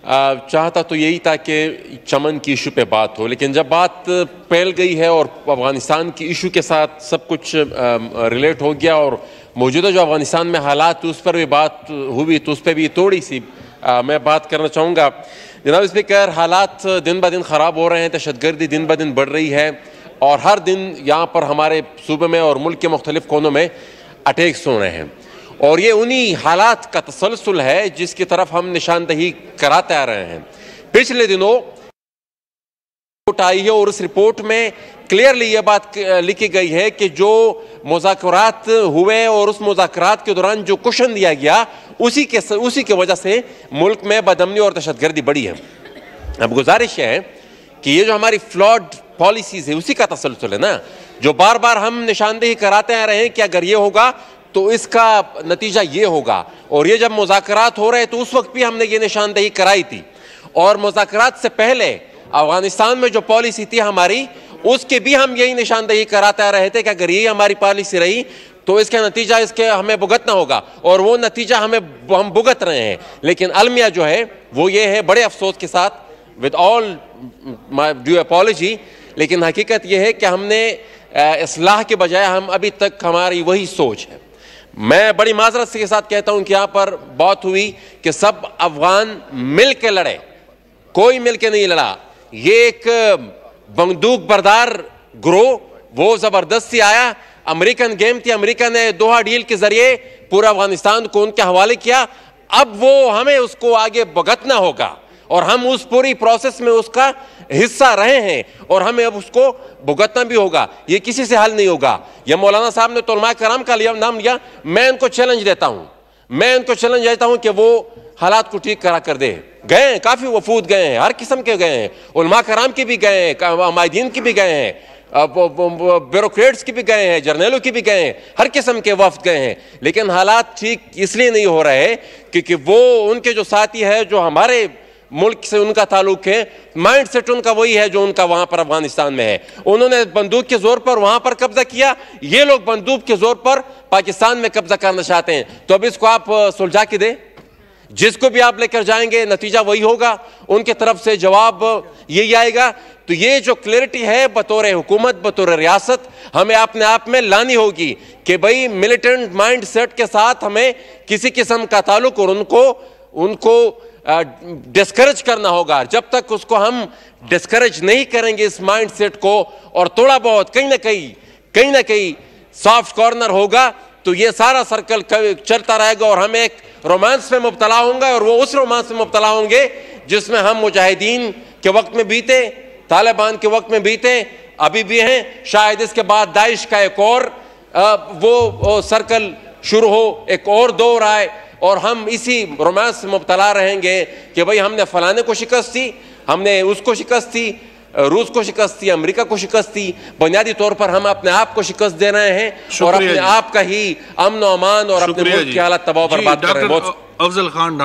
चाहता तो यही था कि चमन की इशू पे बात हो, लेकिन जब बात फैल गई है और अफ़गानिस्तान की इशू के साथ सब कुछ रिलेट हो गया और मौजूदा जो अफ़गानिस्तान में हालात उस पर भी बात हुई, तो उस पर भी थोड़ी सी मैं बात करना चाहूँगा। जनाब स्पीकर, हालात दिन ब दिन ख़राब हो रहे हैं, दहशतगर्दी दिन ब दिन बढ़ रही है और हर दिन यहाँ पर हमारे सूबे में और मुल्क के मुख्तलिफ कोनों में अटैक्स हो रहे हैं और ये उन्हीं हालात का तसलसल है जिसकी तरफ हम निशानदही कराते आ रहे हैं। पिछले दिनों रिपोर्ट आई है और उस रिपोर्ट में क्लियरली ये बात लिखी गई है कि जो मुज़ाकरात हुए और उस मुज़ाकरात के दौरान जो कुशन दिया गया उसी की वजह से मुल्क में बदअमनी और दहशतगर्दी बढ़ी है। अब गुजारिश है कि ये जो हमारी फ्लॉड पॉलिसीज है उसी का तसलसल है ना, जो बार बार हम निशानदेही कराते आ रहे हैं कि अगर ये होगा तो इसका नतीजा ये होगा। और ये जब मुज़ाकरात हो रहे तो उस वक्त भी हमने ये निशानदेही कराई थी और मुज़ाकरात से पहले अफगानिस्तान में जो पॉलिसी थी हमारी उसके भी हम यही निशानदेही कराते आ रहे थे कि अगर ये हमारी पॉलिसी रही तो इसका नतीजा इसके हमें भुगतना होगा और वो नतीजा हम भुगत रहे हैं। लेकिन अलमिया जो है वो ये है, बड़े अफसोस के साथ, with all my due apology, लेकिन हकीकत यह है कि हमने इस्लाह के बजाय हम अभी तक हमारी वही सोच है। मैं बड़ी माजरत के साथ कहता हूं कि यहाँ पर बात हुई कि सब अफगान मिल के लड़े, कोई मिल के नहीं लड़ा। ये एक बंदूक बरदार ग्रोह वो जबरदस्ती आया, अमेरिकन गेम थी, अमेरिका ने दोहा डील के जरिए पूरा अफगानिस्तान को उनके हवाले किया। अब वो हमें उसको आगे भुगतना होगा और हम उस पूरी प्रोसेस में उसका हिस्सा रहे हैं और हमें अब उसको भुगतना भी होगा। ये किसी से हल नहीं होगा। ये मौलाना साहब ने तो उलमा कराम का नाम लिया, मैं उनको चैलेंज देता हूं कि वो हालात को ठीक करा कर दे। गए हैं, काफी वफूद गए हैं, हर किस्म के गए हैं, उलमा कराम के भी गए हैं, हमायदीन की भी गए हैं, ब्यूरोक्रेट्स की भी गए हैं, जर्नलों की भी गए हैं, हर किस्म के वफ्द गए हैं। लेकिन हालात ठीक इसलिए नहीं हो रहे क्योंकि वो उनके जो साथी है जो हमारे मुल्क से उनका ताल्लुक है, माइंड सेट उनका वही है जो उनका वहां पर अफगानिस्तान में है। उन्होंने बंदूक के जोर पर वहां पर कब्जा किया, ये लोग बंदूक के जोर पर पाकिस्तान में कब्जा करना चाहते हैं। तो अब इसको आप सुलझा के दें, जिसको भी आप लेकर जाएंगे नतीजा वही होगा, उनके तरफ से जवाब यही आएगा। तो ये जो क्लैरिटी है बतौर हुकूमत, बतौर रियासत, हमें अपने आप में लानी होगी कि भाई मिलिटेंट माइंड सेट के साथ हमें किसी किस्म का ताल्लुक और उनको डिस्करेज करना होगा। जब तक उसको हम डिस्करेज नहीं करेंगे इस माइंड सेट को और थोड़ा बहुत कहीं ना कहीं सॉफ्ट कॉर्नर होगा तो ये सारा सर्कल चलता रहेगा और हम एक रोमांस में मुब्तला होंगे और वो उस रोमांस में मुब्तला होंगे जिसमें हम मुजाहिदीन के वक्त में बीते, तालिबान के वक्त में बीते, अभी भी हैं। शायद इसके बाद दाइश का एक और वो सर्कल शुरू हो, एक और दौर आए और हम इसी रोमांस में मुब्तला रहेंगे कि भाई हमने फलाने को शिकस्त दी, हमने उसको शिकस्त दी, रूस को शिकस्त दी, अमेरिका को शिकस्त दी। बुनियादी तौर पर हम अपने आप को शिकस्त दे रहे हैं और अपने आप का ही अमन और अमान और अपने मुल्क की हालत तबाह बर्बाद कर रहे हैं। अफजल खान